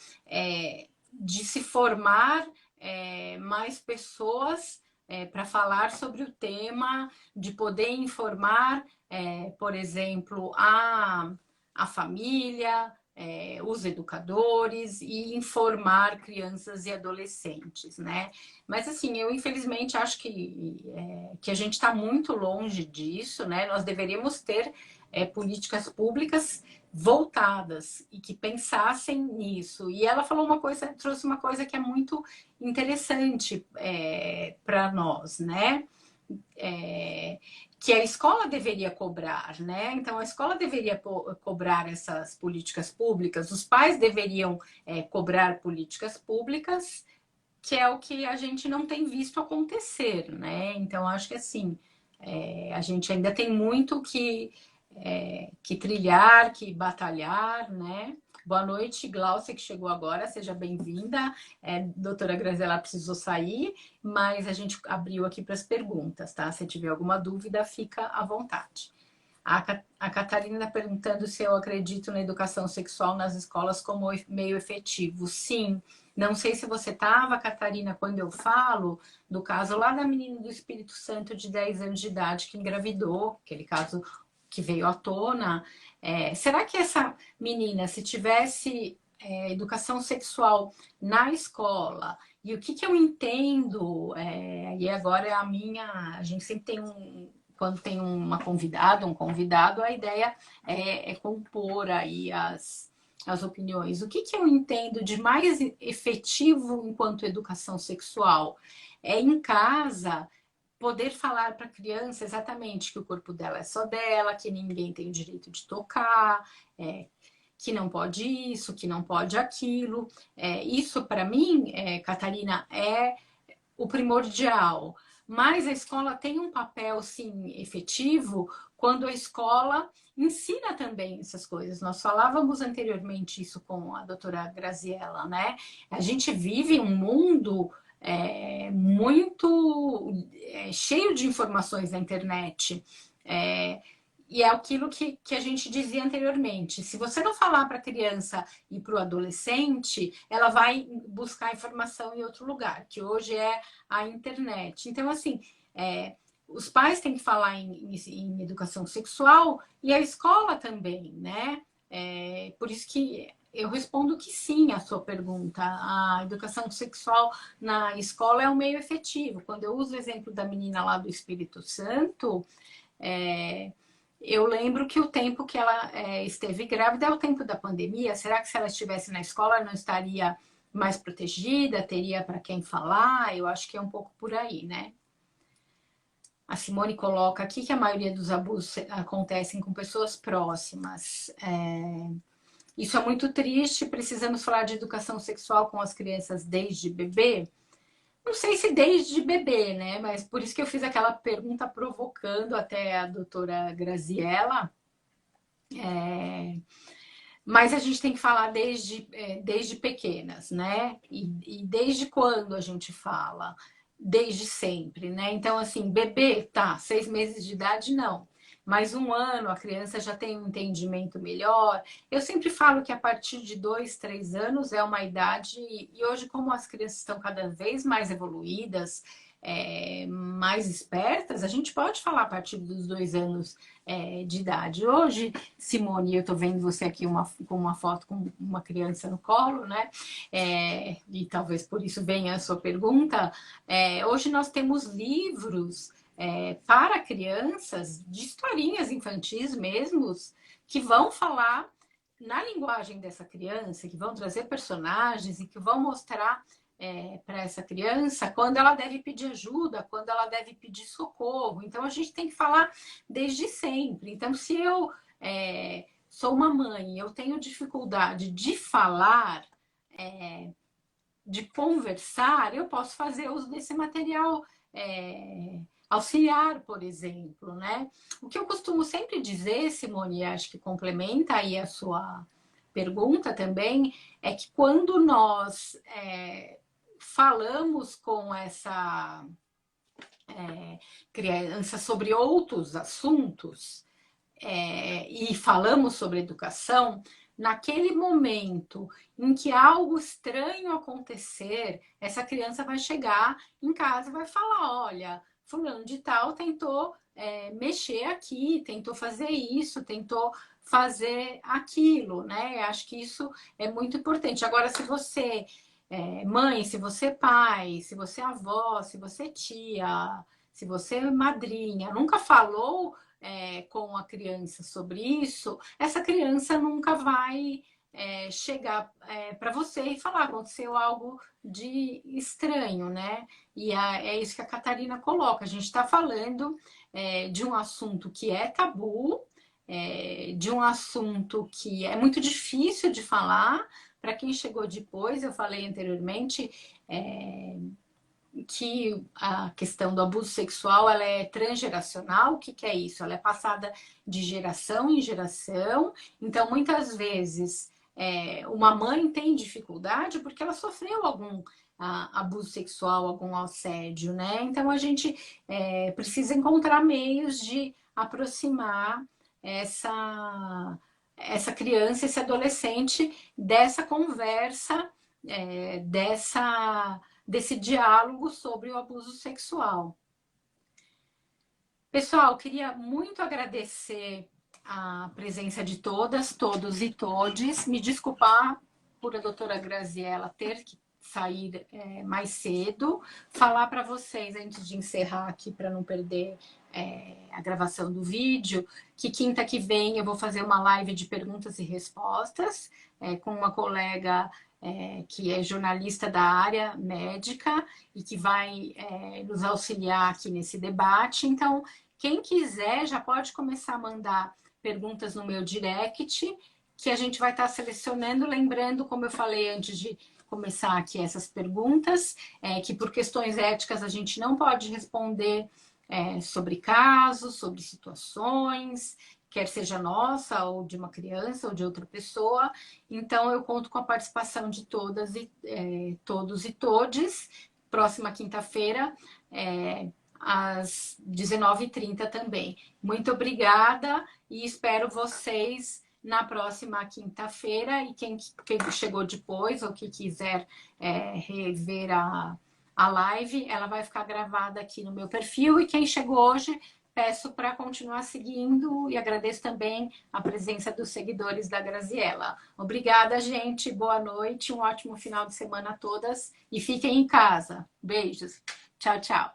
de se formar mais pessoas para falar sobre o tema, de poder informar, por exemplo, a família, os educadores e informar crianças e adolescentes, né? Mas assim, eu infelizmente acho que a gente está muito longe disso, né? Nós deveríamos ter políticas públicas voltadas e que pensassem nisso. E ela falou trouxe uma coisa que é muito interessante para nós, né? Que a escola deveria cobrar, né? Então a escola deveria cobrar essas políticas públicas, os pais deveriam cobrar políticas públicas, que é o que a gente não tem visto acontecer, né? Então acho que assim a gente ainda tem muito que trilhar, que batalhar, né? Boa noite, Glaucia, que chegou agora, seja bem-vinda. Doutora Graziella precisou sair, mas a gente abriu aqui para as perguntas, tá? Se tiver alguma dúvida, fica à vontade. A Catarina está perguntando se eu acredito na educação sexual nas escolas como meio efetivo. Sim. Não sei se você estava, Catarina, quando eu falo do caso lá da menina do Espírito Santo de 10 anos de idade que engravidou, aquele caso que veio à tona. Será que essa menina, se tivesse educação sexual na escola, e o que eu entendo, e agora é a gente sempre tem quando tem uma convidada, um convidado, a ideia é compor aí as opiniões. O que eu entendo de mais efetivo enquanto educação sexual? Em casa, poder falar para a criança exatamente que o corpo dela é só dela, que ninguém tem o direito de tocar, que não pode isso, que não pode aquilo. Isso, para mim, Catarina, é o primordial. Mas a escola tem um papel, sim, efetivo quando a escola ensina também essas coisas. Nós falávamos anteriormente isso com a doutora Graziella, né? A gente vive um mundo muito cheio de informações na internet. E é aquilo que a gente dizia anteriormente. Se você não falar para a criança e para o adolescente, ela vai buscar informação em outro lugar, que hoje é a internet. Então, assim, os pais têm que falar em educação sexual e a escola também, né? Por isso que eu respondo que sim à sua pergunta. A educação sexual na escola é um meio efetivo. Quando eu uso o exemplo da menina lá do Espírito Santo, eu lembro que o tempo que ela esteve grávida é o tempo da pandemia. Será que se ela estivesse na escola, ela não estaria mais protegida? Teria para quem falar? Eu acho que é um pouco por aí, né? A Simone coloca aqui que a maioria dos abusos acontecem com pessoas próximas. Isso é muito triste. Precisamos falar de educação sexual com as crianças desde bebê. Não sei se desde bebê, né? Mas por isso que eu fiz aquela pergunta provocando até a doutora Graziella. Mas a gente tem que falar desde pequenas, né? E desde quando a gente fala? Desde sempre, né? Então, assim, bebê, tá, 6 meses de idade, não. Mas 1 ano, a criança já tem um entendimento melhor. Eu sempre falo que a partir de 2, 3 anos é uma idade. E hoje, como as crianças estão cada vez mais evoluídas, mais espertas, a gente pode falar a partir dos 2 anos de idade. Hoje, Simone, eu estou vendo você aqui com uma foto com uma criança no colo, né? E talvez por isso venha a sua pergunta. Hoje nós temos livros para crianças, de historinhas infantis mesmos, que vão falar na linguagem dessa criança, que vão trazer personagens e que vão mostrar para essa criança quando ela deve pedir ajuda, quando ela deve pedir socorro. Então, a gente tem que falar desde sempre. Então, se eu sou uma mãe, eu tenho dificuldade de falar, de conversar, eu posso fazer uso desse material auxiliar, por exemplo, né? O que eu costumo sempre dizer, Simone, acho que complementa aí a sua pergunta também, é que quando nós falamos com essa criança sobre outros assuntos e falamos sobre educação, naquele momento em que algo estranho acontecer, essa criança vai chegar em casa e vai falar: olha, fulano de tal tentou mexer aqui, tentou fazer isso, tentou fazer aquilo, né? Acho que isso é muito importante. Agora, se você mãe, se você é pai, se você é avó, se você é tia, se você é madrinha, nunca falou com a criança sobre isso, essa criança nunca vai chegar para você e falar: aconteceu algo de estranho, né? E é isso que a Catarina coloca. A gente está falando de um assunto que é tabu, de um assunto que é muito difícil de falar. Para quem chegou depois, eu falei anteriormente que a questão do abuso sexual ela é transgeracional. O que, que é isso? Ela é passada de geração em geração. Então, muitas vezes, uma mãe tem dificuldade porque ela sofreu algum abuso sexual, algum assédio, né? Então, a gente precisa encontrar meios de aproximar essa criança, esse adolescente dessa conversa, desse diálogo sobre o abuso sexual. Pessoal, queria muito agradecer a presença de todas, todos e todes. Me desculpar por a doutora Graziella ter que sair mais cedo. Falar para vocês, antes de encerrar aqui, para não perder a gravação do vídeo, que quinta que vem eu vou fazer uma live de perguntas e respostas com uma colega que é jornalista da área médica e que vai nos auxiliar aqui nesse debate. Então, quem quiser já pode começar a mandar perguntas no meu direct, que a gente vai estar selecionando, lembrando, como eu falei antes de começar aqui essas perguntas, que por questões éticas a gente não pode responder sobre casos, sobre situações, quer seja nossa, ou de uma criança, ou de outra pessoa. Então, eu conto com a participação de todas todos e todes. Próxima quinta-feira, às 19h30 também. Muito obrigada e espero vocês na próxima quinta-feira. E quem chegou depois ou que quiser rever a live, ela vai ficar gravada aqui no meu perfil. E quem chegou hoje, peço para continuar seguindo e agradeço também a presença dos seguidores da Graziella. Obrigada, gente. Boa noite, um ótimo final de semana a todas e fiquem em casa. Beijos. Tchau, tchau.